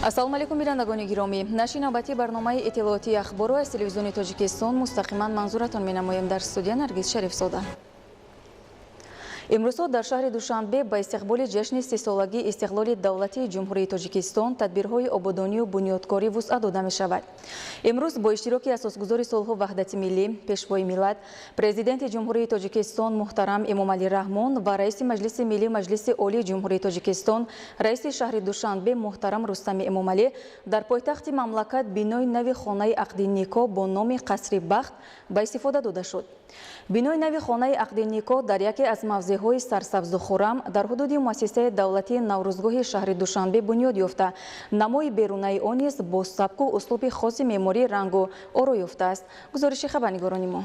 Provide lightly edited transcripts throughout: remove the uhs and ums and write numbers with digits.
ассалому алайкум бинандагони гиромӣ. Нашри навбати барномаи иттилоотии ахбору аз телевизиони Тоҷикистон мустақиман манзуратон менамоем. Дар студия Наргиз Шарифзода. имрӯзҳо дар шаҳри Душанбе ба истиқболи ҷашни 30-солагии истиқлоли давлатии ҷумҳурии Тоҷикистон тадбирҳои ободонию бунёдкорӣ вусъат дода мешавад. имрӯз бо иштироки асосгузори Сулҳу ваҳдати миллӣ, пешвои миллат, президенти ҷумҳурии Тоҷикистон муҳтарам Эмомалӣ Раҳмон ва раиси Маҷлиси миллӣ Маҷлиси олии ҷумҳурии Тоҷикистон, раиси шаҳри Душанбе муҳтарам Рустами Эмомалӣ дар пойтахти мамлакат бинои нави хонаи ақди никоҳ бо номи Қасри Бахт ба истифода дода шуд. бинои нави хонаи ақди никоҳ дар яке аз мавзеъҳои сарсабзу хуррам дар ҳудуди муассисаи давлатии Наврӯзгоҳи шаҳри Душанбе бунёд ёфта, намои берунаи он низ бо сабку услуби хоси меъморӣ рангу оро ёфтааст. гузориши хабарнигорони мо.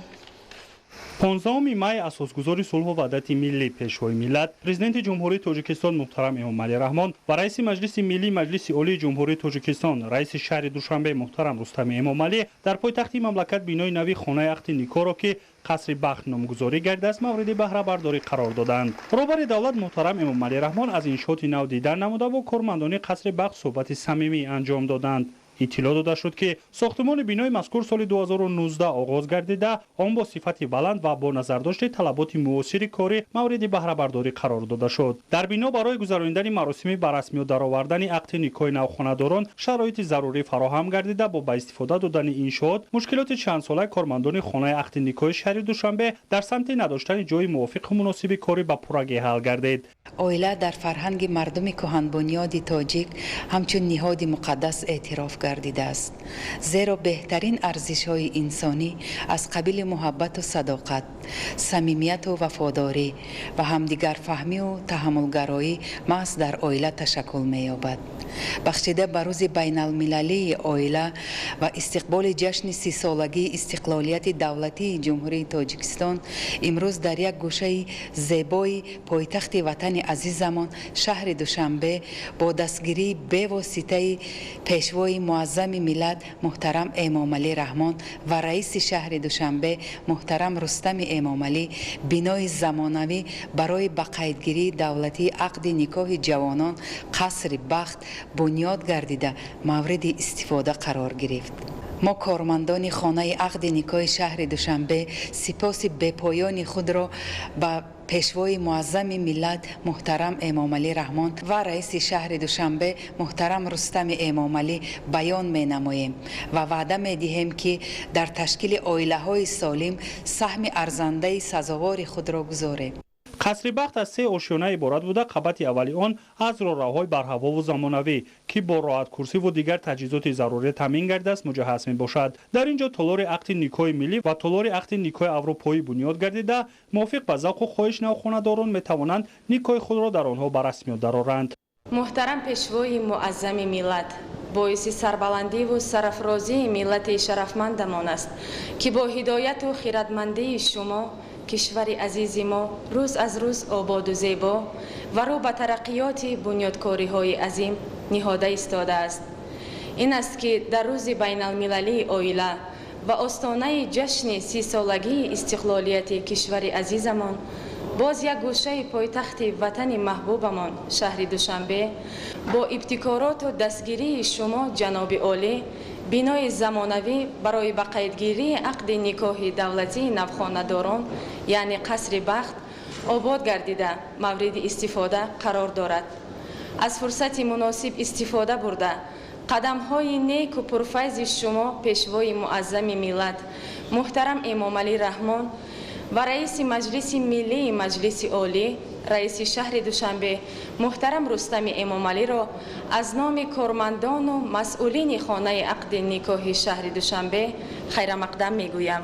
15 май асосгузори Сулҳу ваҳдати миллӣ, пешвои миллат, президенти ҷумҳурии Тоҷикистон муҳтарам Эмомалӣ Раҳмон ва раиси Маҷлиси миллӣ Маҷлиси олии ҷумҳурии Тоҷикистон, раиси шаҳри Душанбе муҳтарам Рустами Эмомалӣ дар пойтахти мамлакат бинои нави хонаи ақди никоҳро ки Қасри Бахт номгузорӣ гардааст, мавриди баҳрабардорӣ қарор доданд. роҳбари давлат муҳтарам Эмомалӣ Раҳмон аз иншооти нав дидан намуда бо кормандони Қасри Бахт суҳбати самимӣ анҷом доданд. иттилоъ дода шуд ки сохтмони бинои мазкур соли 2019 оғоз гардида, он бо сифати баланд ва бо назардошти талаботи муосири корӣ мавриди баҳрабардорӣ қарор дода шуд. дар бино барои гузарондани маросими ба расмиёт даровардани ақди никоҳи навхонадорон шароити зарури фароҳам гардида, бо ба истифода додани иншоот мушкилоти чандсолаи кормандони хонаи ақди никоҳи шаҳри Душанбе дар самти надоштани ҷои мувофиқу муносиби корӣ ба пуррагӣ ҳал гардид. оила дар фарҳанги мардуми кӯҳанбунёди тоҷик ҳамчун ниҳоди муқаддас эътироф гардидааст, зеро беҳтарин арзишҳои инсонӣ аз қабили муҳаббату садоқат, самимияту вафодорӣ ва ҳамдигарфаҳмию таҳаммулгароӣ маҳз дар оила ташаккул меёбад. бахшида ба рӯзи байналмилалии оила ва истиқболи ҷашни 30-солагии истиқлолияти давлатии ҷумҳурии Тоҷикистон, имрӯз дар як гӯшаи зебои пойтахти ватани азизамон шаҳри Душанбе бо дастгирии бевоситаи пешвои муаззами миллат муҳтарам Эмомалӣ Раҳмон ва раиси шаҳри Душанбе муҳтарам Рустами Эмомалӣ бинои замонавӣ барои ба қайдгирии давлатии ақди никоҳи ҷавонон Қасри Бахт бунёд гардида мавриди истифода қарор гирифт. мо кормандони хонаи ақди никоҳи шаҳри Душанбе сипоси бепоёни худро ба пешвои муаззами миллат муҳтарам Эмомалӣ Раҳмон ва раиси шаҳри Душанбе муҳтарам Рустами Эмомалӣ баён менамоем ва ваъда медиҳем ки дар ташкили оилаҳои солим саҳми арзандаи сазовори худро гузорем. Қасри Бахт аз 3 ошёна иборат буда, қабати аввали он аз роҳраҳои барҳавову замонавӣ ки бо роҳаткурсиву дигар таҷҳизоти заруре таъмин гардааст муҷаҳҳаз мебошад. дар ин ҷо толори ақди никоҳи миллӣ ва толори ақди никоҳи аврупоӣ бунёд гардида, мувофиқ ба завқу хоҳиш навхонадорон метавонанд никоҳи худро дар онҳо ба расмиёт дароранд. муҳтарам пешвои муаззами миллат, боиси сарбаландиву сарафрозии миллати шарафмандамон аст ки бо ҳидояту хиратмандии шумо кишвари азизи мо рӯз аз рӯз ободу зебо ва рӯ ба тараққиёти бунёдкориҳои азим ниҳода истодааст. ин аст ки дар рӯзи байналмилалии оила ва остонаи ҷашни 30-солагии истиқлолияти кишвари азизамон боз як гӯшаи пойтахти ватани маҳбубамон шаҳри Душанбе бо ибтикороту дастгирии шумо ҷаноби олӣ бинои замонавӣ барои ба қайдгирии ақди никоҳи давлатии навхонадорон яъне Қасри Бахт обод гардида мавриди истифода қарор дорад. аз фурсати муносиб истифода бурда қадамҳои неку пурфайзи шумо пешвои муаззами миллат муҳтарам Эмомалӣ Раҳмон ва раиси Маҷлиси миллии Маҷлиси олӣ раиси шаҳри Душанбе муҳтарам Рустами Эмомалиро аз номи кормандону масъулини хонаи ақди никоҳи шаҳри Душанбе хайрамақдам мегӯям.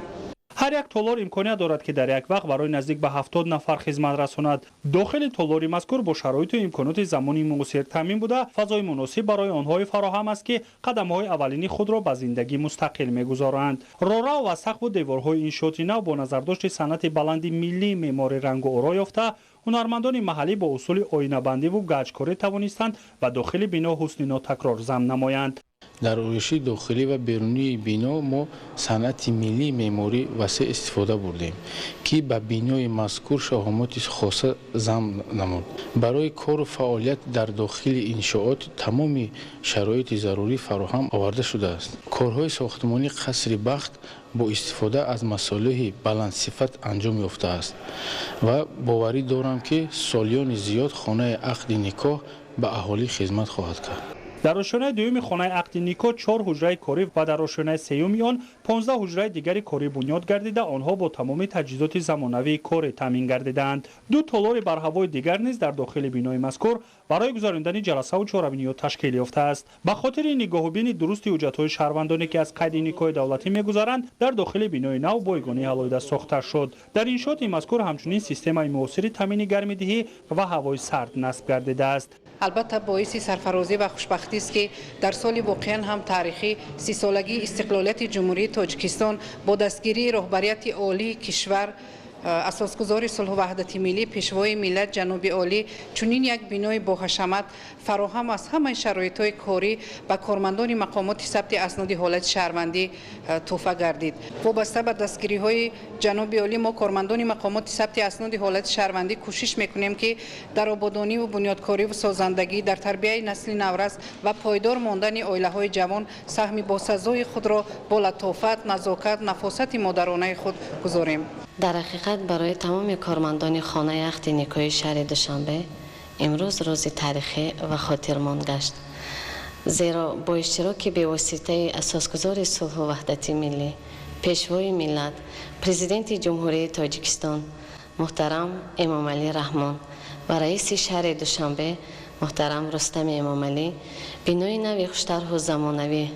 ҳар як толор имконият дорад ки дар як вақт барои наздик ба 70 нафар хизмат расонад. дохили толори мазкур бо шароиту имконоти замони муосир таъмин буда, фазои муносиб барои онҳои фароҳам аст ки қадамҳои аввалини худро ба зиндагӣ мустақил мегузоранд. роҳрав ва сақфу деворҳои иншооти нав бо назардошти санъати баланди миллии меъмори рангу оро ёфта, ҳунармандони маҳаллӣ бо усули оинабандиву гаҷкорӣ тавонистанд ба дохили бино ҳусни нотакрор зам намоянд. در روشی داخلی و بیرونی بینا ما صنعت ملی معماری وسیع استفاده بردیم که به بینای مذکور شهامات خاصه ضم نمود. برای کار و فعالیت در داخل انشاءات تمام شرایط ضروری فراهم آورده شده است. کارهای ساختمانی قصر بخت با استفاده از مصالح بلند صفت انجام یافته است و باوری دارم که سالیان زیاد خانه عقد نکاح به اهالی خدمت خواهد کرد. در روشنای دوم خانه عقد نیکو 4 حجره کاری و در روشنای سوم آن 15 حجره دیگری کاری بنیاد گردیده آنها با تمام تجهیزات زمانوی کاری تامین گردیدند. 2 تالار برهوای دیگر نیز در داخل بینای مذکور برای گذراندن جلسه و چهاربینی تشکیل یافته است. به خاطر نگاه و بین درست حجت‌های شهروندانی که از قید نیکوی دولتی می‌گذرند در داخل بینای نو بایگانی علایده ساخته شد. در انشاءات مذکور همچنین سیستم معاصر تامین گرم‌دهی و هوای سرد نصب گردیده است. البته باعث سرفرازی و خوشبختی است که در سال واقعا هم تاریخی 30 سالگی استقلالیت جمهوری تاجیکستان با دستگیری رهبریت عالی کشور اساسگزار صلح و وحدت ملی پیشوای ملت جناب عالی چنین یک بینای با حشمت فراهم از همه شرایط‌های کاری به کارمندان مقامات ثبت اسناد حالت شهروندی تحفه گردید. وابسته به دستگیری‌های جناب عالی ما کارمندان مقامات ثبت اسناد حالت شهروندی کوشش می‌کنیم که در آبادانی و بنیادکاری و سازندگی در تربیت نسل نورس و پایدار ماندن عائله‌های جوان سهم باسزای خود را با لطافت، نزاکت، نفاست مادرانه خود گذاریم. در حقیقت برای تمام کارمندان خانه عقد نیکوی شهر دوشنبه امروز روز تاریخی و خاطرماند گشت، زیرا با اشتراک به واسطه اساسگزار صلح و وحدت ملی پیشوای ملت پرزیدنت جمهوری تاجیکستان محترم امام علی رحمان و رئیس شهر دوشنبه محترم رستم امام علی بینای نوی خوش‌طرح و زمانوی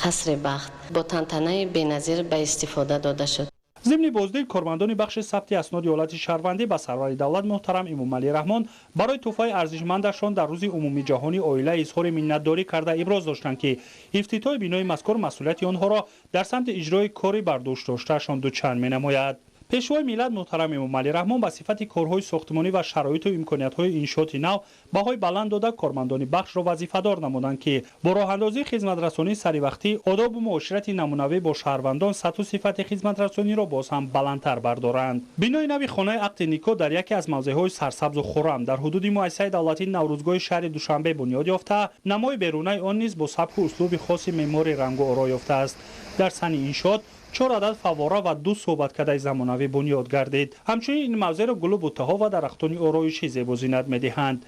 قصر بخت با تنتنه بی‌نظیر به استفاده داده شد. ضمن بازدید کارمندان بخش ثبت اسناد حالت شهروندی به سرور دولت محترم امام علی رحمان برای تحفه ارزشمندشان در روز عمومی جهانی عائله اظهار منتداری کرده ابراز داشتند که افتتاح بینای مذکور مسئولیت آنها را در سمت اجرای کاری بر دوش داشتهشان دوچند می‌نماید. پیشوای ملت محترم امام علی رحمان به صفت کارهای ساختمانی و شرایط و امکانیت‌های انشاءات نو بهای بلند داده کارمندان بخش را وظیفه‌دار نمودند که با راه اندازی خدمت رسانی سری وقتی آداب و معاشرت نمونه‌ای با شهروندان سطح و صفت خدمت رسانی را باز هم بلندتر بردارند. بینای نوی خانه عقد نیکو در یکی از موضع‌های سرسبز و خرم در حدود مؤسسه دولتی نوروزگاه شهر دوشنبه بنیاد یافته، نمای بیرونی آن نیز با سبک و اسلوب خاص معماری رنگ و آرا یافته است. در سن انشاءات 4 عدد فواره و 2 صحبتکده زمانوی بنیاد گردید. همچنین این موضع را گل و بوته‌ها و درختان آرایشی زیب و زینت می‌دهند.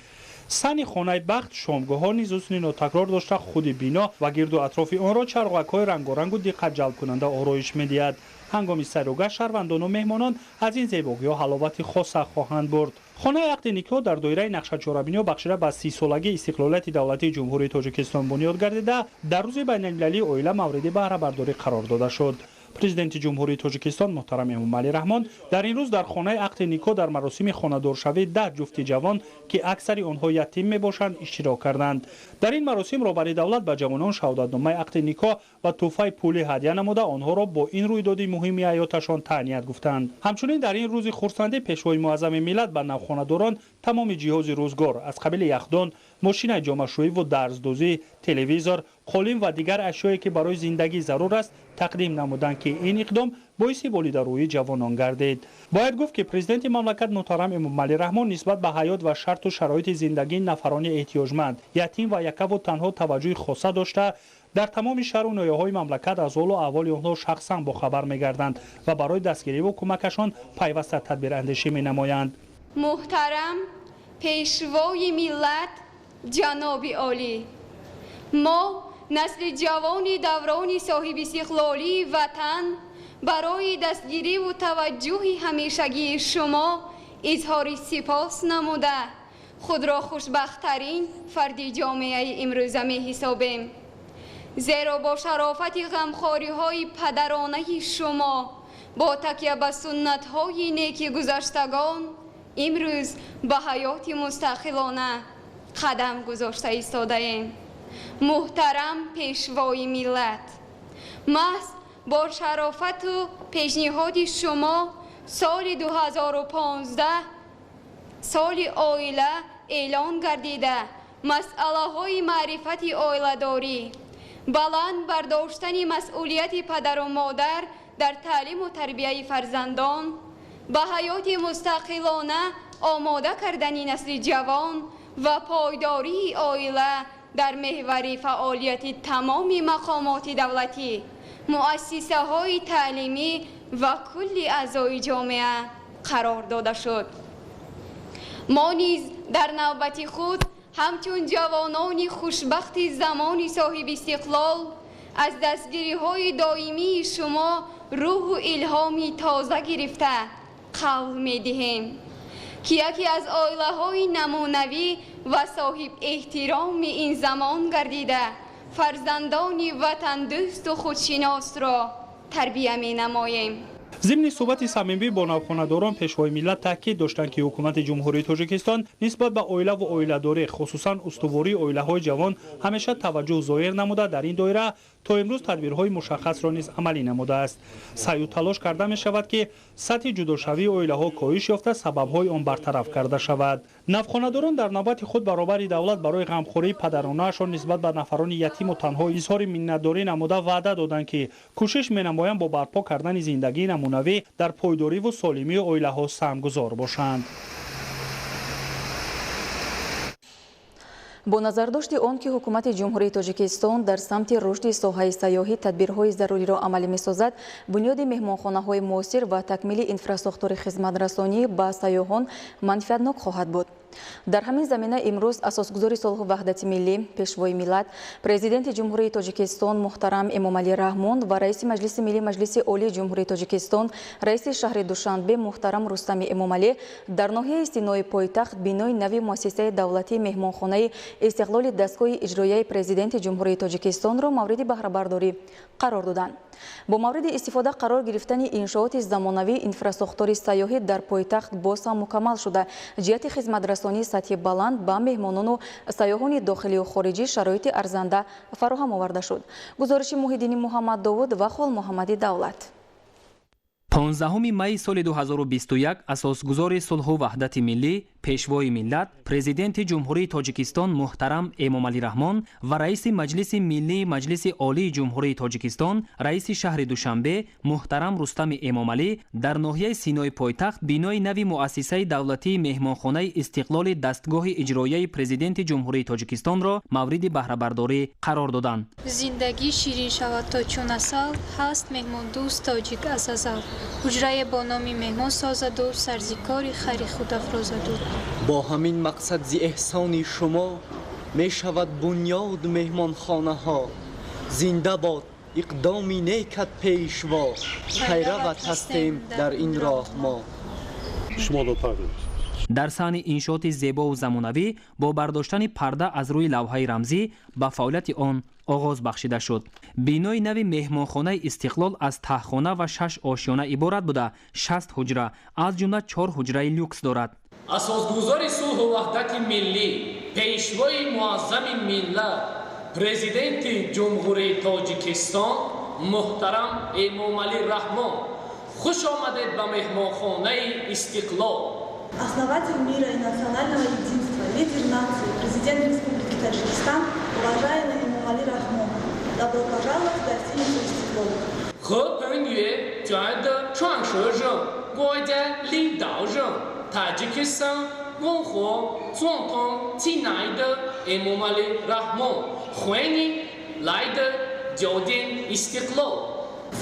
سن خانه بخت شامگاه‌ها نیز حسن ناتکرار داشته خود بینا و گرد و اطراف آن را چراغک‌های رنگارنگ و دقت جلب کننده آرایش می‌دهد. هنگام سیر و گشت شهروندان و مهمانان از این زیبایی‌ها حلاوت خاص خواهند برد. خانه عقد نیکو در دایره نقشه چهاربینی بخشیده به 30 سالگی استقلالیت دولتی جمهوری تاجیکستان بنیاد گردیده در روز بین‌المللی عائله مورد بهره برداری قرار داده شد. پرزیدنت جمهوری تاجیکستان محترم امام علی رحمان در این روز در خانه عقد نیکو در مراسم خانه‌دارشوی 10 جفت جوان که اکثر آنها یتیم میباشند اشتراک کردند. در این مراسم رهبری دولت به جوانان شهادتنامه عقد نیکو و تحفه پولی هدیه نموده آنها را با این رویداد مهم حیاتشان تهنیت گفتند. همچنین در این روز خرسندی پیشوای معظم ملت به نوخانه‌داران تمام جهاز روزگار از قبیل یخدان، ماشین جامه‌شویی و درزدوزی، تلویزور، قالین و دیگر اشیایی که برای زندگی ضرور است تقدیم نمودند که این اقدام باعث بالیدارویی جوانان گردید. باید گفت که پرزیدنت مملکت محترم امام علی رحمان نسبت به حیات و شرط و شرایط زندگی نفران احتیاجمند، یتیم و یکه و تنها توجه خاصه داشته در تمام شهر و ناحیه‌های مملکت از حال و احوال آنها شخصا با خبر می‌گردند و برای دستگیری و کمکشان پیوسته تدبیر اندیشی می‌نمایند. محترم پیشوای ملت جناب عالی، ما نسل جوان دوران صاحب استقلالی وطن برای دستگیری و توجه همیشگی شما اظهار سپاس نموده خود را خوشبخت‌ترین فرد جامعه امروزه می حسابیم، زیرا با شرافت غمخوری‌های پدرانه شما با تکیه به سنت‌های نیک گذشتگان امروز به حیات مستقلانه قدم گذاشته ایستاده ایم. محترم پیشوای ملت، محض با شرافت و پیشنهاد شما سال 2015 سال عائله اعلان گردیده مسئله های معرفت عائله داری баланд бардоштани масъулияти падару модар дар таълиму тарбияи фарзандон, ба ҳаёти мустақилона омода кардани насли ҷавон ва пойдории оила дар меҳвари фаъолияти тамоми мақомоти давлатӣ, муассисаҳои таълимӣ ва кулли аъзои ҷомеа қарор дода шуд. мо низ дар навбати худ ҳамчун ҷавонони хушбахти замони соҳиби истиқлол аз дастгириҳои доимии шумо рӯҳу илҳоми тоза гирифта қавл медиҳем ки яке аз оилаҳои намунавӣ ва соҳиб эҳтироми ин замон гардида фарзандони ватандӯсту худшиносро тарбия менамоем. ضمن صحبت صمیمی با نوخانه‌داران پیشوای ملت تاکید داشتند که حکومت جمهوری تاجیکستان نسبت به اویله و اویله‌داری خصوصا استواری اویله‌های جوان همیشه توجه ظاهر نموده در این دایره تا امروز تدبیرهای مشخص را نیز عملی نموده است. سعی و تلاش کرده می شود که سطح جداشوی اویله‌ها کاهش یافته سبب‌های آن برطرف کرده شود. نوخانه‌داران در نوبت خود برابر دولت برای غمخوری پدرانه‌شان نسبت به نفران یتیم و تنها اظهار منتداری نموده وعده دادند که کوشش می‌نمایند با برپا کردن زندگی نمونوی در پایداری و سالمی اویله‌ها سهمگذار باشند. бо назардошти он ки ҳукумати ҷумҳурии тоҷикистон дар самти рушди соҳаи сайёҳӣ тадбирҳои заруриро амалӣ месозад, бунёди меҳмонхонаҳои муосир ва такмили инфраструктураи хизматрасонӣ ба сайёҳон манфиатнок хоҳад буд. дар ҳамин замина имрӯз асосгузори солҳу ваҳдати миллӣ, пешвои миллат, президенти ҷумҳурии тоҷикистон муҳтарам Эмомалӣ Раҳмон ва раиси маҷлиси миллии маҷлиси олии ҷумҳурии тоҷикистон, раиси шаҳри Душанбе муҳтарам Рустами Эмомалӣ дар ноҳияи Синои пойтахт бинои нави муассисаи давлатии меҳмонхонаи истиқлоли дастгоҳи иҷроияи президенти ҷумҳурии тоҷикистонро мавриди баҳрабардорӣ қарор доданд. бо мавриди истифода қарор гирифтани иншооти замонавии инфраструктураи сайёҳӣ дар пойтахт боз ҳам мукаммал шуда, ҷиҳати хизматрасонии сатҳи баланд ба меҳмонону сайёҳони дохилию хориҷӣ шароити арзанда фароҳам оварда шуд. гузориши Муҳиддини Муҳаммад Довуд ва Хол Муҳаммади Давлат. 15 майи соли 2021 асосгузори сулҳу ваҳдати миллӣ, пешвои миллат, президенти ҷумҳурии тоҷикистон муҳтарам Эмомалӣ Раҳмон ва раиси маҷлиси миллии маҷлиси олии ҷумҳурии тоҷикистон, раиси шаҳри Душанбе муҳтарам Рустами Эмомалӣ дар ноҳияи Синои пойтахт бинои нави муассисаи давлатии меҳмонхонаи истиқлоли дастгоҳи иҷроияи президенти ҷумҳурии тоҷикистонро мавриди баҳрабардорӣ қарор доданд. зиндагӣ ширин шавад то чун асал, ҳаст меҳмондӯст тоҷик аз азал. ҳуҷрае бо номи меҳмон созаду сарзикори хари худ афрозаду. бо ҳамин мақсад зи эҳсони шумо мешавад бунёд меҳмонхонаҳо. зинда бод иқдоми некат пешво, пайрават ҳастем дар ин роҳ мо. дар саҳни иншооти зебову замонавӣ бо бардоштани парда аз рӯи лавҳаи рамзӣ ба фаъолияти он оғоз бахшида шуд. бинои нави меҳмонхонаи истиқлол аз таҳхона ва 6 ошёна иборат буда 60 ҳуҷра, аз ҷумла 4 ҳуҷраи люкс дорад. асосгузори сулҳу ваҳдати миллӣ, пешвои муаззами миллат, президенти ҷумҳурии тоҷикистон муҳтарам Эмомалӣ Раҳмон, хуш омадед ба меҳмонхонаи истиқлол. Основатель мира и национального единства, лидер нации, президент Республики Таджикистан, уважаемый Эмомалӣ Раҳмон. Добро пожаловать в гостиницу «Истиклол». 和本月觉得创始人、国家领导人、塔吉克斯坦共和总统亲爱的 Emomalî Raҳmon， 欢迎来的酒店 Istiqlal。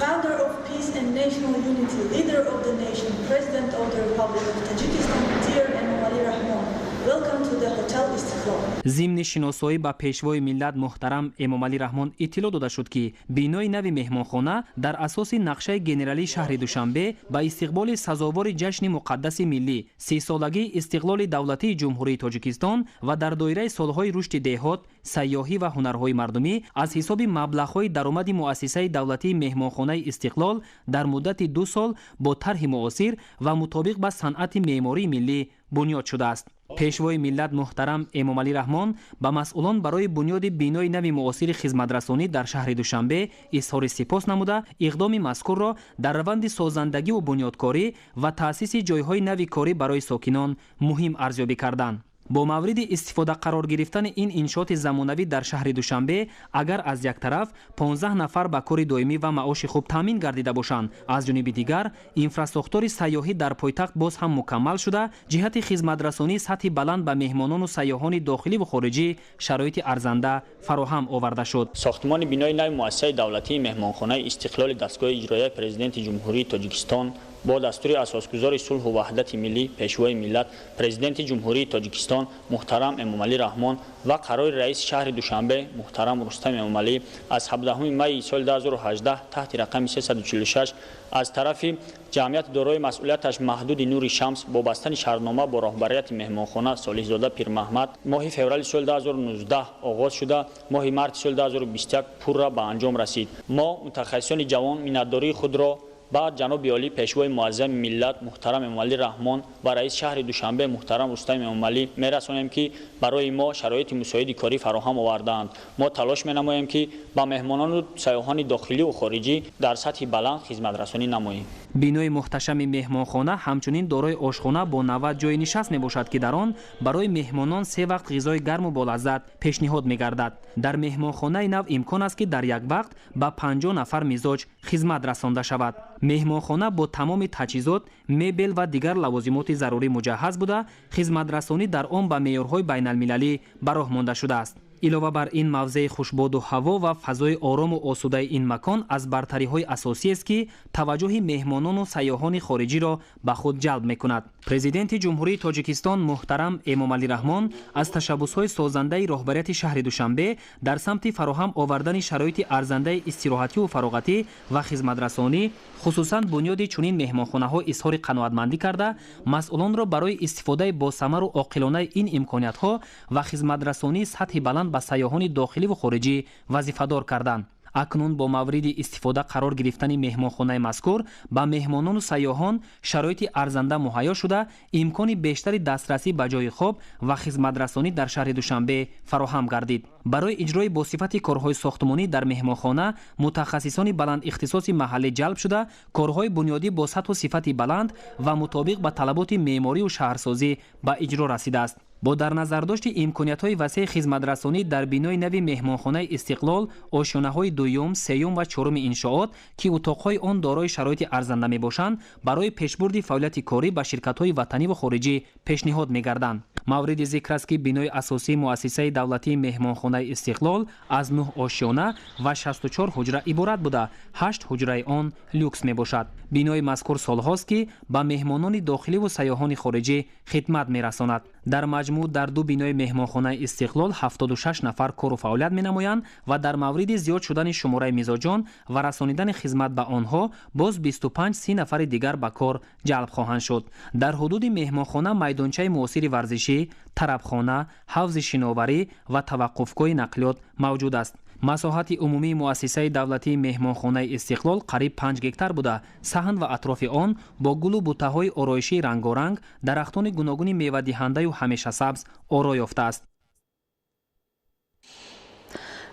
Founder of peace and national unity, leader of the nation, president of the Republic of Tajikistan, dear Emomalî Raҳmon. Welcome to the Hotel Istiqlal. зимни шиносоӣ ба пешвои миллат муҳтарам Эмомалӣ Раҳмон иттилоъ дода шуд ки бинои нави меҳмонхона дар асоси нақшаи генералии шаҳри Душанбе ба истиқболи сазовори ҷашни муқаддаси миллӣ, 30-солагии истиқлоли давлатии ҷумҳурии Тоҷикистон ва дар доираи солҳои рушди деҳот, сайёҳӣ ва ҳунарҳои мардумӣ аз ҳисоби маблағҳои даромади муассисаи давлатии меҳмонхонаи истиқлол дар муддати 2 сол бо тарҳи муосир ва мутобиқ ба санъати меъмории миллӣ бунёд шудааст. пешвои миллат муҳтарам Эмомалӣ Раҳмон ба масъулон барои бунёди бинои нави муосири хизматрасонӣ дар шаҳри Душанбе изҳори сипос намуда, иқдоми мазкурро дар раванди созандагиву бунёдкорӣ ва таъсиси ҷойҳои нави корӣ барои сокинон муҳим арзёбӣ карданд. با مورد استفاده قرار گرفتن این انشاءات زمانوی در شهر دوشنبه اگر از یک طرف 15 نفر به کار دائمی و معاش خوب تامین گردیده باشند، از جانب دیگر اینفراستراکچور سیاحی در پایتخت باز هم مکمل شده، جهت خدمترسانی سطح بلند به مهمانان و سیاحان داخلی و خارجی شرایط ارزنده فراهم آورده شد. ساختمان بینای نو مؤسسه دولتی مهمانخانه استقلال دستگاه اجرایی پرزیدنت جمهوری تاجیکستان با دستور اساسگذار صلح و وحدت ملی پیشوای ملت پرزیدنت جمهوری تاجیکستان محترم امامعلی رحمان و قرار رئیس شهر دوشنبه محترم رستم امامعلی از 17 می سال 2018 تحت رقم 346 از طرف جمعیت دارای مسئولیتش محدود نور شمس با بستن شهرنامه با رهبریت مهمانخانه صالح زاده پیر محمد ماه فوریه سال 2019 آغاز شده، ماه مارس سال 2021 پور را به انجام رسید. ما متخصصان جوان مینتداری خود را بعد جناب عالی پیشوای معظم ملت محترم امامعلی رحمان و رئیس شهر دوشنبه محترم رستم امامعلی میرسانیم که برای ما شرایط مساعد کاری فراهم آوردند. ما تلاش می‌نماییم که با مهمانان و سیاحان داخلی و خارجی در سطح بلند خدمت رسانی نماییم. بینای محتشم مهمانخانه همچنین دارای آشخانه با 90 جای نشست میباشد که در آن برای مهمانان 3 وقت غذای گرم و بالعزت پیشنهاد میگردد. در مهمانخانه نو امکان است که در یک وقت با 50 نفر مزاج خدمت رسانده شود. مهمانخانه با تمام تجهیزات، مبل و دیگر لوازمات ضروری مجهز بوده، خدمت رسانی در آن به معیارهای بین المللی براه مانده شده است. علاوه بر این موضع خوشباد و هوا و فضای آرام و آسوده این مکان از برتری‌های اساسی است که توجه مهمانان و سیاحان خارجی را به خود جلب می‌کند. پرزیدنت جمهوری تاجیکستان محترم امامعلی رحمان از تشبس‌های سازنده رهبریت شهر دوشنبه در سمت فراهم آوردن شرایط ارزنده استراحتی و فراغتی و خدمت رسانی خصوصاً بنیاد چنین مهمانخانه‌ها اظهار قناعتمندی کرده، مسئولان را برای استفاده با ثمر و عاقلانه این امکانیت‌ها و خدمت رسانی سطح بلند به سیاحان داخلی و خارجی وظیفه‌دار کردند. اکنون با مورد استفاده قرار گرفتن مهمانخانه مذکور به مهمانان و سیاحان شرایط ارزنده مهیا شده، امکان بیشتری دسترسی به جای خواب و خدمت رسانی در شهر دوشنبه فراهم گردید. برای اجرای با صفت کارهای ساختمانی در مهمانخانه متخصصان بلند اختصاصی محلی جلب شده، کارهای بنیادی با سطح و صفت بلند و مطابق با طلبات معماری و شهرسازی به اجرا رسیده است. با در نظر داشت امکانیت‌های وسیع خدمت رسانی در بینای نو مهمانخانه استقلال، آشیانه‌های دوم، سوم و چهارم انشاءات که اتاق‌های آن دارای شرایط ارزنده می‌باشند، برای پیشبرد فعالیت کاری به شرکت‌های وطنی و خارجی پیشنهاد می‌گردند. مورد ذکر است که بینای اساسی مؤسسه دولتی مهمانخانه استقلال از 9 آشیانه و 64 حجره عبارت بوده، 8 حجره آن لوکس میباشد. بینای مذکور سالهاست که به مهمانان داخلی و سیاحان خارجی خدمت میرساند. در مجموع در 2 بینای مهمانخانه استقلال 76 نفر کار و فعالیت مینمایند و در مورد زیاد شدن شماره مزاجان و رسانیدن خدمت به آنها باز 25-30 نفر دیگر به کار جلب خواهند شد. در حدود مهمانخانه میدانچه معاصر ورزشی، طربخانه، حوض شناوری و توقفگاه نقلیات موجود است. مساحت عمومی مؤسسه دولتی مهمانخانه استقلال قریب 5 گکتار بوده. صحن و اطراف آن با گل و بوته‌های آرایشی رنگارنگ، درختان گوناگون میوه دهنده و همیشه سبز آرا یافته است.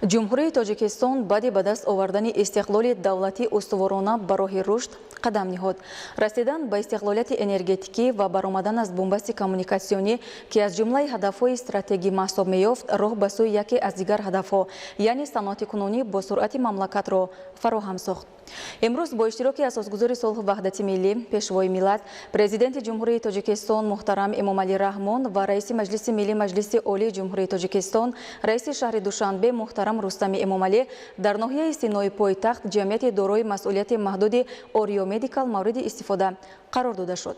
جمهوری تاجیکستان بعد به دست آوردن استقلال دولتی استوارانه به راه رشد قدم نهاد. رسیدن به استقلالیت انرژتیکی و برآمدن از بنبست کمونیکاسیونی که از جمله هدف‌های استراتژی محسوب می‌یافت، راه به سوی یکی از دیگر هدف‌ها یعنی صنعت کنونی با سرعت مملکت را فراهم ساخت. امروز با اشتراک اساسگذار صلح و وحدت ملی پیشوای ملت پرزیدنت جمهوری تاجیکستان محترم امامعلی رحمان و رئیس مجلس ملی مجلس عالی جمهوری تاجیکستان رئیس شهر دوشنبه محترم رستم امامعلی در ناحیه سینای پایتخت جمعیت دارای مسئولیت محدود اوریو مدیکال مورد استفاده قرار داده شد.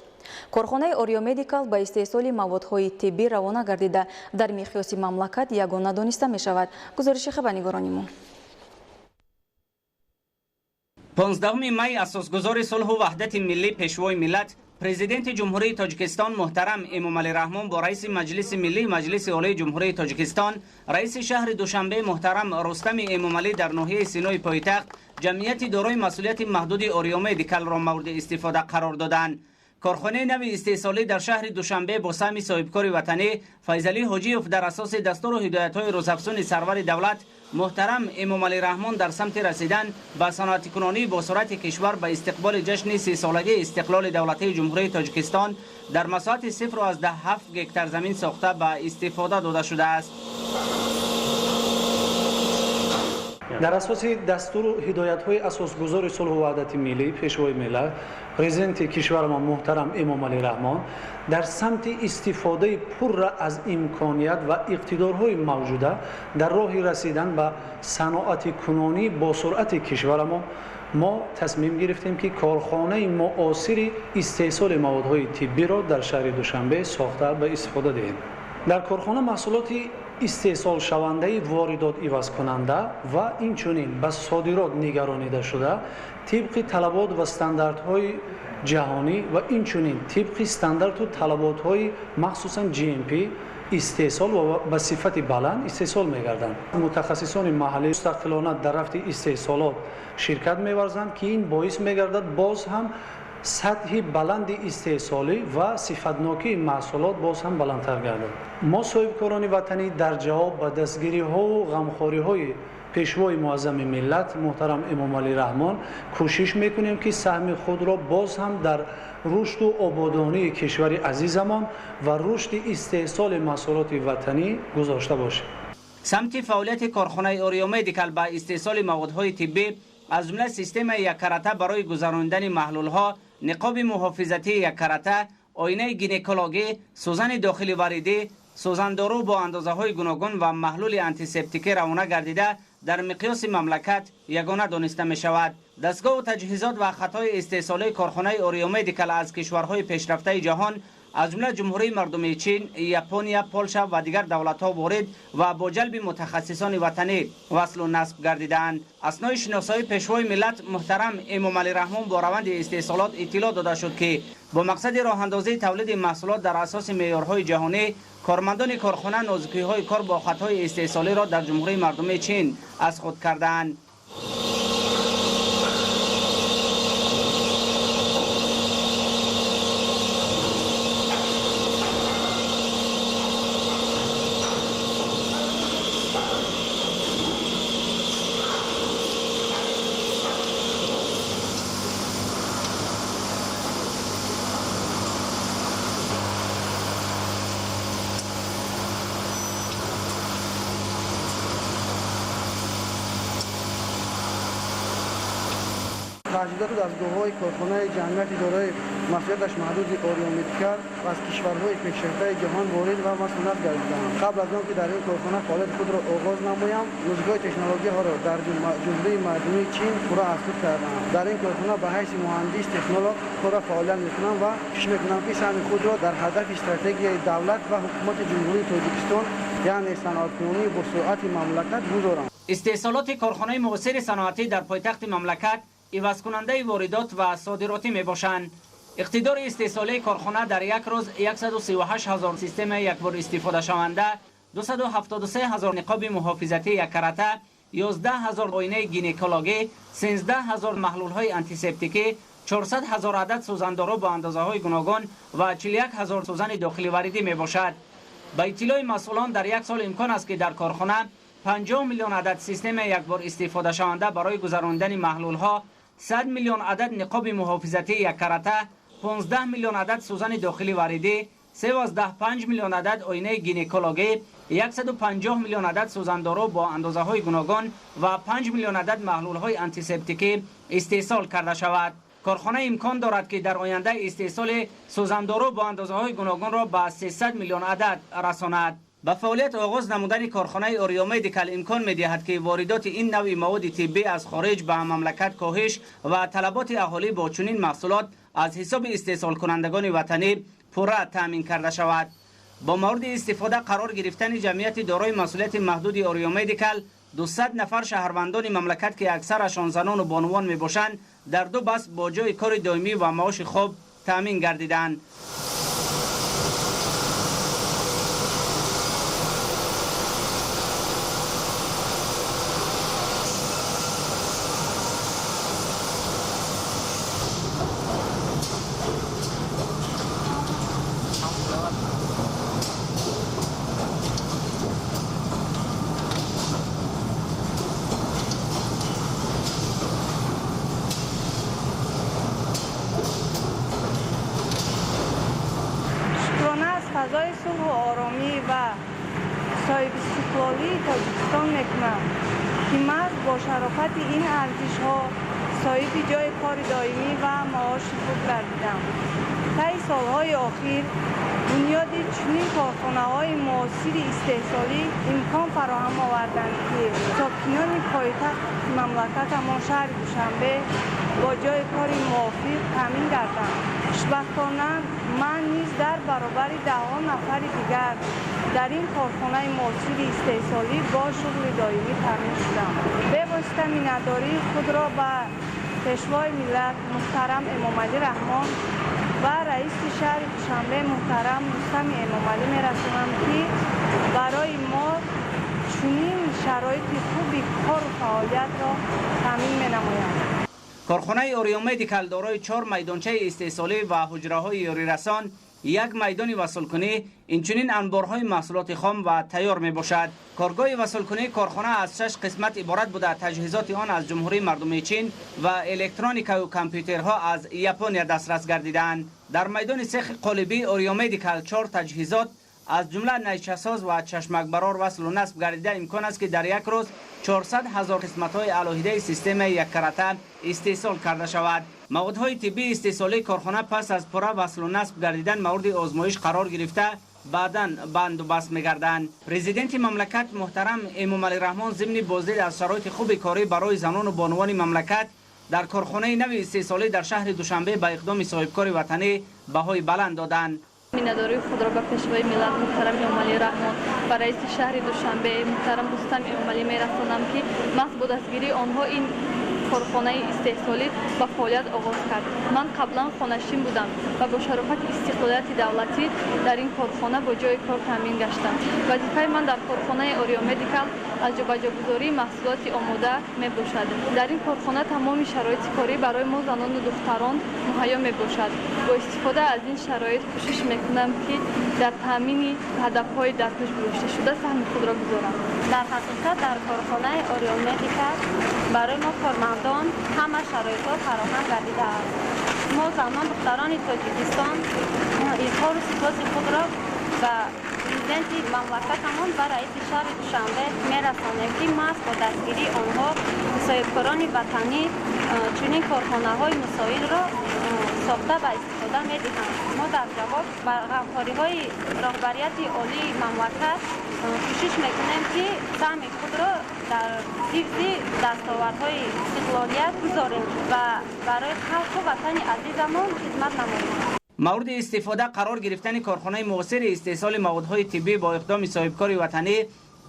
کارخانه اوریو مدیکال با استحصال موادهای طبی روانه گردیده در مقیاس مملکت یگانه دانسته می شود. گزارش خبرنگارانمان 15 می اساسگذار صلح و وحدت ملی پیشوای ملت پرزیدنت جمهوری تاجیکستان محترم امامعلی رحمان با رئیس مجلس ملی مجلس عالی جمهوری تاجیکستان رئیس شهر دوشنبه محترم رستم امامعلی در ناحیه سینای پایتخت جمعیت دارای مسئولیت محدود اوریو مدیکال را مورد استفاده قرار دادند. کارخانه نوی استحصالی در شهر دوشنبه با سهم صاحبکار وطنی فیضعلی حاجیوف در اساس دستور و هدایت‌های روزافزون سرور دولت محترم امام علی رحمان در سمت رسیدن به صنعت کنونی با سرعت کشور به استقبال جشن 30 سالگی استقلال دولتی جمهوری تاجیکستان در مساحت 0.7 هکتار زمین ساخته به استفاده داده شده است. در اساس دستور و هدایت‌های اساسگذار صلح و وحدت ملی پیشوای ملت پرزیدنت کشور ما محترم امام علی رحمان در سمت استفاده پر از امکانیت و اقتدارهای موجوده در راه رسیدن به صنعت کنونی با سرعت کشور ما تصمیم گرفتیم که کارخانه معاصر استحصال موادهای طبی را در شهر دوشنبه ساخته به استفاده دهیم. در کارخانه محصولات استحصال شونده واردات عوض کننده و اینچنین به صادرات نگرانیده شده طبق طلبات و استانداردهای جهانی و اینچنین طبق استاندارد و طلبات‌های مخصوصا GMP استحصال و به صفت بلند استحصال می‌گردند. متخصصان محلی مستقلانه در رفت استحصالات شرکت می‌ورزند که این باعث می‌گردد باز هم سطح بلند استحصالی و صفتناکی محصولات باز هم بلندتر گردد. ما صاحبکاران وطنی در جواب به دستگیری‌ها و غمخواری‌های پیشوای معظم ملت محترم امام علی رحمان کوشش میکنیم که سهم خود را باز هم در رشد و آبادانی کشور عزیزمان و رشد استحصال محصولات وطنی گذاشته باشیم. سمت فعالیت کارخانه اوریو مدیکال با استحصال موادهای طبی از جمله سیستم یک کرته برای گذراندن محلولها، نقاب محافظتی یک کرته، آینه گینکولوژی، سوزن داخلی واردی، سوزندارو با اندازه های گوناگون و محلول آنتیسپتیکی روانه گردیده در مقیاس مملکت یگانه دانسته می شود. دستگاه و تجهیزات و خطای استحصالی کارخانه اوریو مدیکال از کشورهای پیشرفته جهان از جمله جمهوری مردمی چین، ژاپن، پولشا و دیگر دولت‌ها وارد و با جلب متخصصان وطنی وصل و نصب گردیدند. اثنای شناسایی پیشوای ملت محترم امام علی رحمان با روند استحصالات اطلاع داده شد که با مقصد راه اندازی تولید محصولات در اساس معیارهای جهانی کارمندان کارخانه نازکی‌های کار با خطای استحصالی را در جمهوری مردمی چین از خود کردند. تجهیزات و دستگاه‌های کارخانه جمعیت دارای مسئولیتش محدود اوریو مدیکال و از کشورهای پیشرفته جهان وارد و مسئولیت گردیدند. قبل از آنکه در این کارخانه فعالیت خود را آغاز نمایم، نوزگاه تکنولوژی ها را در جمهوری مردمی چین پورا اسود کردند. در این کارخانه به حیث مهندس تکنولوژ خود را فعالیت می‌کنم و کوشش می‌کنم که سهم خود را در هدف استراتژی دولت و حکومت جمهوری تاجیکستان یعنی صنعت‌کنونی با سرعت مملکت گذارم. استحصالات کارخانه معاصر صنعتی در پایتخت مملکت عوض کننده واردات و صادراتی می باشند. اقتدار استحصالی کارخانه در یک روز 138,000 سیستم یک بار استفاده شونده، 273,000 نقاب محافظتی یک کرته، 11,000 آینه گینکولوژی، 13,000 محلول های آنتیسپتیکی، 400,000 عدد سوزندارو با اندازه های گوناگون و 41,000 سوزن داخلی واردی می باشد. با اطلاع مسئولان در یک سال امکان است که در کارخانه 50 میلیون عدد سیستم یک بار استفاده شونده برای گذراندن محلول ها، 100 میلیون عدد نقاب محافظتی یک کرته، 15 میلیون عدد سوزن داخلی واردی، 13.5 میلیون عدد آینه گینکولوژی، 150 میلیون عدد سوزندارو با اندازه های گوناگون و 5 میلیون عدد محلول های آنتیسپتیکی استحصال کرده شود. کارخانه امکان دارد که در آینده استحصال سوزندارو با اندازه های گوناگون را به 300 میلیون عدد رساند. با فعالیت آغاز نمودن کارخانه اوریو مدیکال امکان می‌دهد که واردات این نوع مواد طبی از خارج به مملکت کاهش و طلبات اهالی با چنین محصولات از حساب استحصال کنندگان وطنی پورا تامین کرده شود. با مورد استفاده قرار گرفتن جمعیت دارای مسئولیت محدود اوریو مدیکال 200 نفر شهروندان مملکت که اکثرشان زنان و بانوان میباشند در دو بس با جای کار دائمی و معاش خوب تامین گردیدند. فضای صلح و آرامی و صاحب استقلالی تاجیکستان میکنم که من با شرافت این ارزش ها صاحب جای کار دائمی و معاش خود گردیدم. طی سالهای اخیر بنیاد چنین کارخانه‌های معاصر استحصالی امکان فراهم آوردند که ساکنان پایتخت مملکتمان شهر دوشنبه با جای کار موافق تامین گردند. خوشبختانه من نیز در برابر ده‌ها نفر دیگر در این کارخانه معاصر استحصالی با شغل دائمی تامین شدم. به واسطه میانه‌داری خود را به پیشوای ملت محترم امامعلی رحمان و رئیس شهر دوشنبه محترم رستم امامعلی می‌رسانم که برای ما چنین شرایط خوبی کار و فعالیت را تامین می‌نمایند. کارخانه اوریومید کلدارای 4 میدانچه استحصالی و حجره‌های یاریرسان، یک میدان وصولکنی، اینچنین انبارهای محصولات خام و تیار می باشد. کارگاه وصولکنی کارخانه از 6 قسمت عبارت بوده. تجهیزات آن از جمهوری مردمی چین و الکترونیک و کامپیوترها از ژاپن دسترس گردیدند. در میدان سیخ قالبی اوریومید کل 4 تجهیزات از جمله نیشه ساز و چشمک برار وصل و نصب گردیده امکان است که در یک روز 400,000 قسمت‌های علاهیده سیستم یک کرته استحصال کرده شود. موادهای طبی استحصالی کارخانه پس از پوره وصل و نصب گردیدن مورد آزمایش قرار گرفته بعداً بند و بست می‌گردند. پرزیدنت مملکت محترم امامعلی رحمان ضمن بازدید از شرایط خوب کاری برای زنان و بانوان مملکت در کارخانه نوی استحصالی در شهر دوشنبه به اقدام صاحبکار وطنی بهای بلند دادند. میانه‌داری خود را به پیشوای ملت محترم امامعلی رحمان و رئیس شهر دوشنبه محترم رستم امامعلی میرسانم که محض با دستگیری آنها این کارخانه استحصالی با فعالیت آغاز کرد. من قبلا خانه‌نشین بودم و با شرافت استقلالیت دولتی در این کارخانه با جای کار تامین گشتم. وظیفه من در کارخانه اوریومدیکال از جابجاگذاری محصولات آماده می باشد. در این کارخانه تمام شرایط کاری برای ما زنان و دختران مهیا می باشد. با استفاده از این شرایط کوشش میکنم که در تامین هدف‌های در پیش گرفته شده سهم خود را گذارم. در حقیقت در کارخانه اوریومدیکال برای ما کارمندان همه شرایط ها فراهم گردیده است. ما زنان دختران تاجیکستان اظهار سپاس خود را به پرزیدنت مملکتمان و رئیس شهر دوشنبه میرسانیم که محض با دستگیری آنها صاحبکاران وطنی چنین کارخانه های مساعد را ساخته به استفاده میدهند. ما در جواب بر همکاری های رهبریت عالی مملکت کوشش میکنیم که سهم خود را در حفظ دستاوردهای استقلالیت گذاریم و برای خلق و وطن عزیزمان خدمت نماییم. مورد استفاده قرار گرفتن کارخانه معاصر استحصال موادهای طبی با اقدام صاحبکار وطنی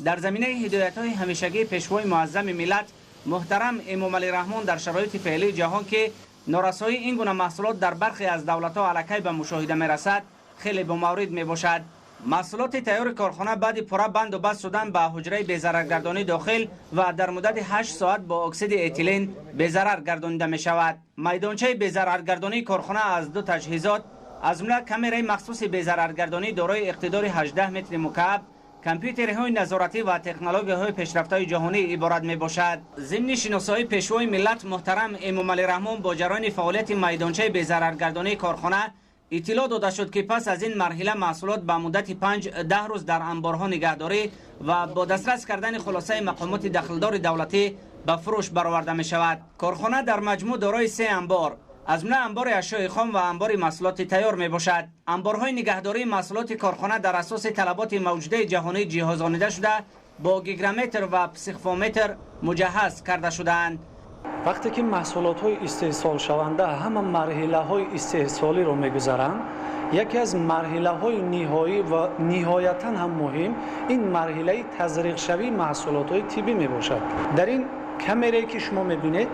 در زمینه هدایت‌های همیشگی پیشوای معظم ملت محترم امامعلی رحمان در شرایط فعلی جهان که نارسایی این گونه محصولات در برخی از دولت‌ها الکی به مشاهده می‌رسد خیلی با مورد می‌باشد. محصولات تیار کارخانه بعد پوره بند و بست شدن به حجره بی‌ضررگردانی داخل و در مدت 8 ساعت با اکسید اتیلن بی‌ضرر گردانیده می‌شود. میدانچه بی‌ضررگردانی کارخانه از 2 تجهیزات از جمله کامرای مخصوص بی‌ضررگردانی دارای اقتدار 18 متر مکعب، کامپیوترهای نظارتی و تکنولوژی‌های پیشرفته جهانی عبارت میباشد. ضمن شناسایی پیشوای ملت محترم امامعلی رحمان با جریان فعالیت میدانچه بی‌ضررگردانی کارخانه اطلاع داده شد که پس از این مرحله محصولات به مدت 5-10 روز در انبارها نگهداری و با دسترس کردن خلاصه مقامات دخلدار دولتی به فروش برآورده می شود. کارخانه در مجموع دارای 3 انبار از جمله انبار اشیاء خام و انبار محصولات تیار می باشد. انبارهای نگهداری محصولات کارخانه در اساس طلبات موجوده جهانی جهازانیده شده با گیگرامتر و پسیخفومتر مجهز کرده شدند. وقتی که محصولات های استحصال شونده همه مرحله های استحصالی را میگذرند، یکی از مرحله های نهایی و نهایتا هم مهم این مرحله تزریق شوی محصولات های طبی می باشد. در این کامرایی که شما میبینید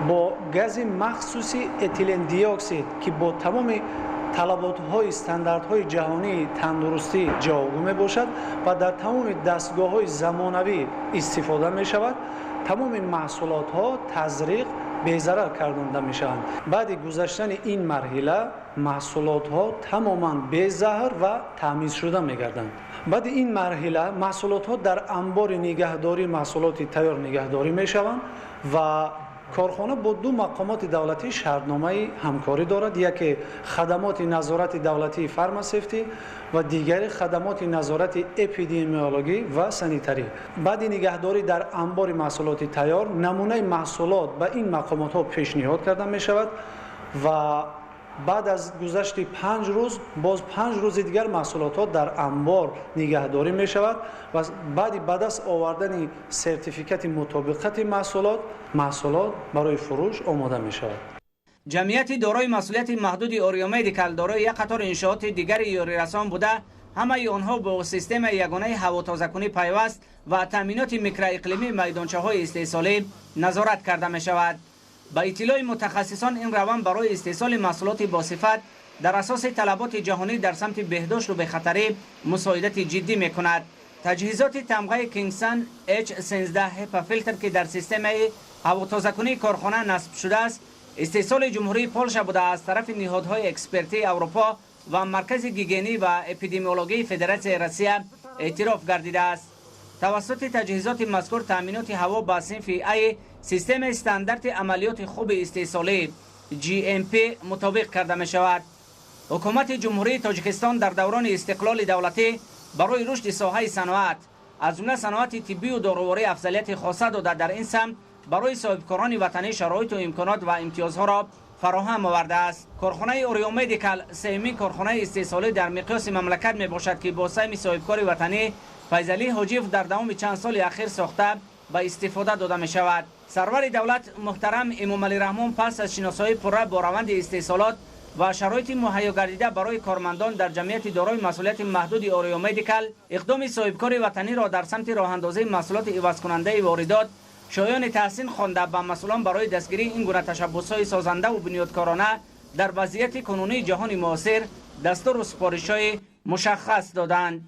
با گاز مخصوصی اتیلن دی اکسید که با تمام طلبات های استاندارد های جهانی تندرستی جواب می باشد و در تمام دستگاه های زمانوی استفاده می شود، تمام محصولات ها تزریق بی‌ضرر گردانده می شوند. بعد گذشتن این مرحله محصولات ها تماما بی‌زهر و تمیز شده می گردند. بعد این مرحله محصولات ها در انبار نگهداری محصولات تیار نگهداری می شوند و корхона бо ду мақомоти давлатӣ шартномаи ҳамкорӣ дорад. яке хадамоти назорати давлатии фармасевтӣ ва дигари хадамоти назорати эпидемиологӣ ва санитарӣ. баъди нигаҳдорӣ дар анбори маҳсулоти тайёр намунаи маҳсулот ба ин мақомотҳо пешниҳод карда мешавад ва баъд аз гузашти 5 рӯз боз 5 рӯзи дигар маҳсулотҳо дар анбор нигаҳдорӣ мешавад ва баъди ба даст овардани сертификати мутобиқати маҳсулот барои фурӯш омода мешавад. ҷамъияти дорои масъулияти маҳдуди Oreo Medical дорои як қатор иншооти дигари ёрирасон буда, ҳамаи онҳо бо системаи ягонаи ҳавотозакунӣ пайваст ва таъминоти микроиқлимии майдончаҳои истеҳсолӣ назорат карда мешавад. ба иттилои мутахассисон ин раванд барои истеҳсоли маҳсулоти босифат дар асоси талаботи ҷаҳонӣ дар самти беҳдошту бехатарӣ мусоидати ҷиддӣ мекунад. таҷҳизоти тамғаи Kingston H13 HEPA филтр ки дар системаи ҳавотозакунии корхона насб шудааст, истеҳсоли ҷумҳурии Полша буда аз тарафи ниҳодҳои экспертии Аврупо ва Маркази гигиенӣ ва эпидемиологии Федератсияи Россия эътироф гардидааст. тавассути таҷҳизоти мазкур таъминоти ҳаво ба синфи А системаи стандарти амалиёти хуби истеҳсолӣ GMP мутобиқ карда мешавад. ҳукумати ҷумҳурии Тоҷикистон дар даврони истиқлоли давлатӣ барои рушди соҳаи саноат аз ҷумла саноати тиббию дороворӣ афзалияти хоса дода дар ин самт барои соҳибкорони ватанӣ шароиту имконот ва имтиёзҳоро фароҳам овардааст. корхонаи Oreo Medical сеюмин корхонаи истеҳсолӣ дар миқёси мамлакат мебошад ки бо сайми соҳибкори ватанӣ Файзалӣ Ҳоҷиев дар давоми чанд соли ахир сохта ба истифода дода мешавад. сарвари давлат муҳтарам Эмомалӣ Раҳмон пас аз шиносоии пурра бо раванди истеҳсолот ва шароити муҳайёгардида барои кормандон дар ҷамъияти дорои масъулияти маҳдуди Oreo Medical иқдоми соҳибкори ватаниро дар самти роҳандозии маҳсулоти ивазкунандаи воридот шоёни таҳсин хонда ба масъулон барои дастгирии ин гуна ташаббусҳои созандаву бунёдкорона дар вазъияти кунунии ҷаҳони муосир дастуру супоришҳои мушаххас доданд.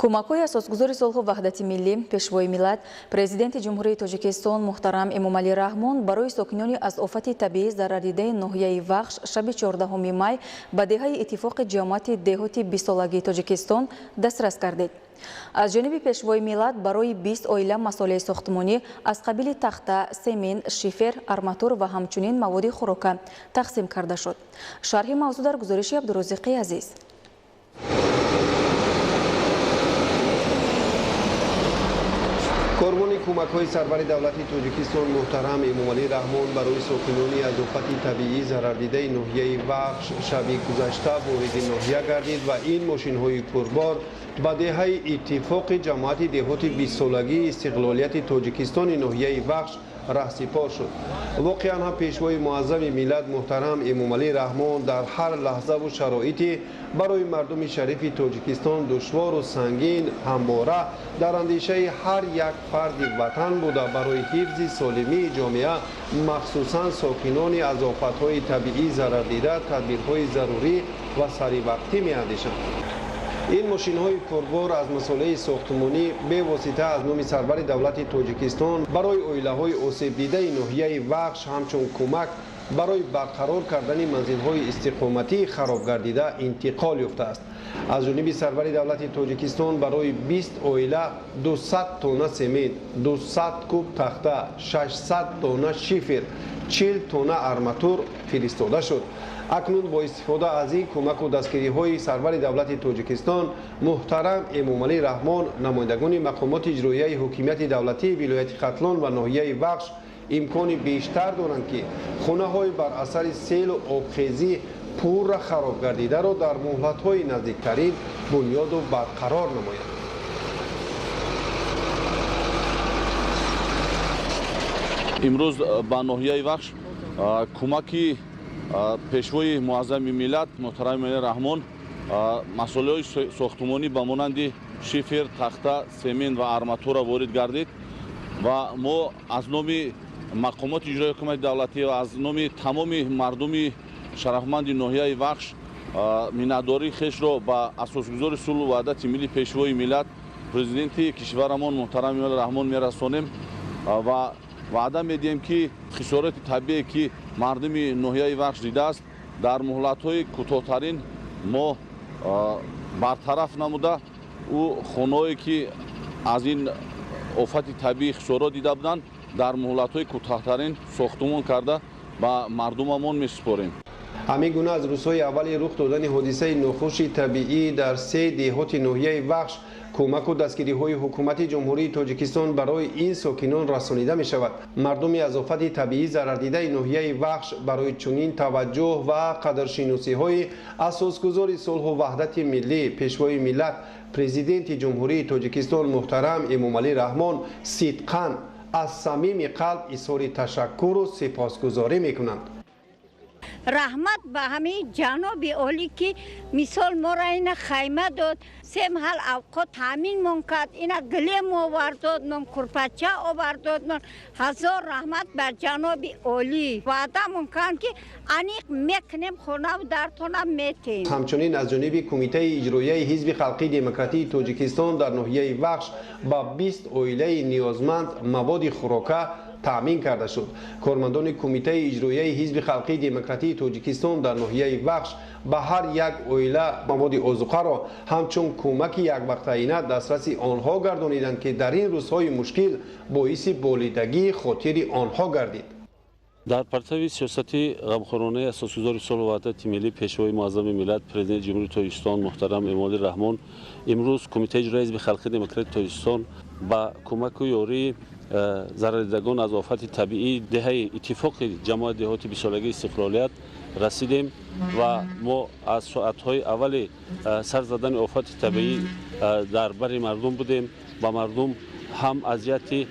кӯмакҳои асосгузори сулҳу ваҳдати миллӣ пешвои миллат президенти ҷумҳурии Тоҷикистон муҳтарам Эмомалӣ Раҳмон барои сокинони аз офати табиӣ зарардидаи ноҳияи Вахш шаби 14 май ба деҳаи иттифоқи ҷамоати деҳоти бисолагии Тоҷикистон дастрас гардид. аз ҷониби пешвои миллат барои 20 оила масъолияи сохтмонӣ аз қабили тахта, семин, шифер, арматур ва ҳамчунин маводи хӯрока тақсим карда шуд. шарҳи мавзӯъ дар гузориши Абдурозиқи Азиз. کارمانی کمک‌های سرور دولتی تاجیکستان محترم امامعلی رحمان برای ساکنانی از آفت طبیعی ضرردیده ناحیه وخش شب گذشته وارد ناحیه گردید و این ماشین‌های پربار به دهه اتفاق جماعت دهات 20 سالگی استقلالیت تاجیکستان ناحیه وخش رهسپار شد. واقعا هم پیشوای معظم ملت محترم امامعلی رحمان در هر لحظه و شرایطی برای مردم شریف تاجیکستان دشوار و سنگین همواره در اندیشه هر یک فرد وطن بوده برای حفظ سالمی جامعه مخصوصا ساکنان از آفت‌های طبیعی ضرر دیده تدبیرهای ضروری و سریع می اندیشند. این ماشین‌های پربار از مسئله ساختمانی به واسطه از نام سرور دولت تاجیکستان برای اویله‌های آسیب دیده ناحیه وخش همچون کمک برای برقرار کردن منزل‌های استقامتی خراب گردیده انتقال یافته است. از جانب سرور دولت تاجیکستان برای 20 اویله 200 تن سمنت، 200 کوب تخته، 600 تن شیفر، 40 تن آرماتور فرستاده شد. اکنون با استفاده از این کمک و دستگیری‌های سرور دولت تاجیکستان محترم امامعلی رحمان نمایندگان مقامات اجرایی حکومت دولتی ولایت ختلان و ناحیه بخش امکان بیشتر دارند که خانه‌های بر اثر سیل و آبخیزی پور خراب گردیده را در مهلت‌های نزدیکترین بنیاد و برقرار نمایند. امروز با ناحیه بخش کمکی پیشوای معظم ملت محترم امامعلی رحمان مسئوله‌های ساختمانی به مانند شیفر، تخته، سمنت و آرماتور وارد گردید و ما از نام مقامات اجرایی حکومت دولتی و از نام تمام مردم شرفمند ناحیه بخش منتداری خویش را به اساسگزار صلح و وحدت ملی پیشوای ملت پرزیدنت کشورمان محترم امامعلی رحمان میرسانیم و وعده میدیم که خسارات طبیعی که مردم ناحیه بخش دیده است در مهلت‌های کوتاه‌ترین ما برطرف نموده و خانه‌ای که از این آفت طبیعی خسارات دیده بودند дар муҳлатҳои кӯтаҳтарин сохтумон карда ба мардумамон месупорем. ҳамин гуна аз рӯзҳои аввали рух додани ҳодисаи нохуши табиӣ дар 3 деҳоти ноҳияи Вахш кӯмаку дастгириҳои ҳукумати ҷумҳурии Тоҷикистон барои ин сокинон расонида мешавад. Мардуми аз офати табиӣ зарардидаи ноҳияи Вахш барои чунин таваҷҷуҳ ва қадршиносиҳои асосгузори сулҳу ваҳдати миллӣ, пешвои миллат, президенти ҷумҳурии Тоҷикистон муҳтарам Эмомалӣ Раҳмон сидқан аз самими қалб изҳори ташаккуру сипосгузорӣ мекунанд. رحمت به همه جناب عالی که مثال ما را این خیمه داد 3 محل اوقات تامین مون کرد اینا گلیم آورد داد من کرپچه آورد داد من هزار رحمت بر جناب عالی وعده مون کرد که انیق میکنیم خونه و درتونه میتیم. همچنین از جانب کمیته اجرایی حزب خلقی دموکراتی تاجیکستان در ناحیه وخش با 20 اویله نیازمند مواد خوراکه تامین کرده شد. کارمندان کمیته اجرایی حزب خلقی دموکراتی تاجیکستان در ناحیه وخش به هر یک اویله مواد آذوقه را همچون کمک یک وقتینه دسترس آنها گردانیدند که در این روزهای مشکل باعث بالیدگی خاطر آنها گردید. در پرتو سیاستی غمخوارانه اساسگزار صلح و وحدت ملی پیشوای معظم ملت پرزیدنت جمهوری تاجیکستان محترم امامعلی رحمان امروز کمیته اجرایی حزب خلقی دموکراتی تاجیکستان با کمک و یاری زرردگان از آفت طبیعی دهه اتفاق جماعت دهاتی 20 سالگی استقلالیت رسیدیم و ما از ساعتهای اول سر زدن آفت طبیعی در بر مردم بودیم با مردم هم اذیتی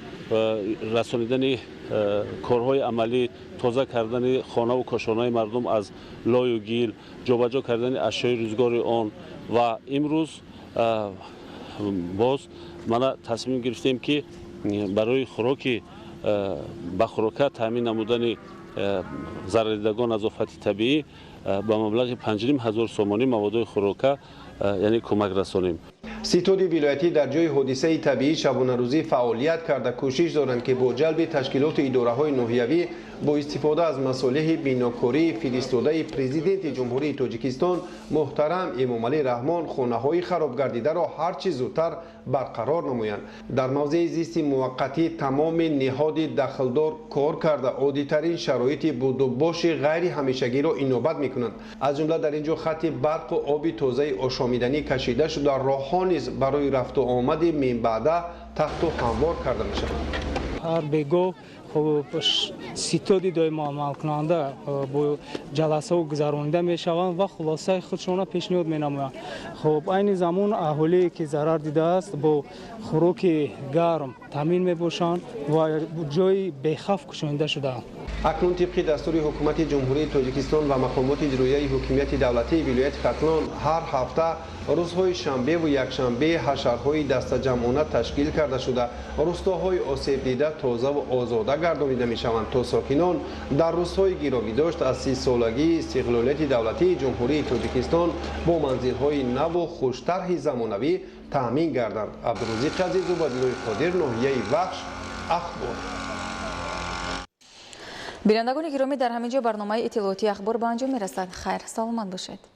رسانیدن کارهای عملی تازه کردن خانه و کاشانهای مردم از لای و گیل جابجا کردن اشیاء روزگار آن و امروز باز ما تصمیم گرفتیم که برای خوراکی با خوراک تامین نمودن زرردگان از آفت طبیعی با مبلغ 5,500 سومانی مواد خوراک یعنی کمک رسانیم. ستاد ولایتی در جای حادثه طبیعی شبانه روزی فعالیت کرده کوشش دارند که با جلب تشکیلات اداره‌های ناحیوی با استفاده از مصالح بیناکاری فرستاده پرزیدنت جمهوری تاجیکستان محترم امامعلی رحمان خانه‌های خراب گردیده را هر چه زودتر برقرار نمایند. در موضع زیست موقتی تمام نهاد دخلدار کار کرده عادی‌ترین شرایط بود و باش غیر همیشگی را انابت می‌کنند. از جمله در اینجا خط برق و آب تازه آشامیدنی کشیده شده، راه‌ها نیز برای رفت و آمد من بعد تخت و هموار کرده می‌شود. هر بگو ستادی دائم عمل کننده با جلسه و گذرانیده میشوند و خلاصه خودشان پیشنهاد مینمایند. خب این زمان اهالی که ضرر دیده است با خوراک گرم تامین میباشند و جای بیخوف کشانده شده‌اند. اکنون طبق دستور حکومت جمهوری تاجیکستان و مقامات اجرایی حکومت دولتی ولایت ختلان هر هفته روزهای شنبه و یکشنبه حشرهای دسته جمعانه تشکیل کرده شده روستاهای آسیب دیده تازه و آزاده گردانیده می شوند تا ساکنان در روزهای گرامی داشت از 30 سالگی استقلالیت دولتی جمهوری تاجیکستان با منزلهای نو و خوشطرح زمانوی تامین گردند. عبدالرزاق عزیز و بدیلای قادر، ناحیه وخش، اخبار. بینندگان گرامی، در همینجا برنامه اطلاعاتی اخبار به انجام میرسد. خیر، سلامت باشید.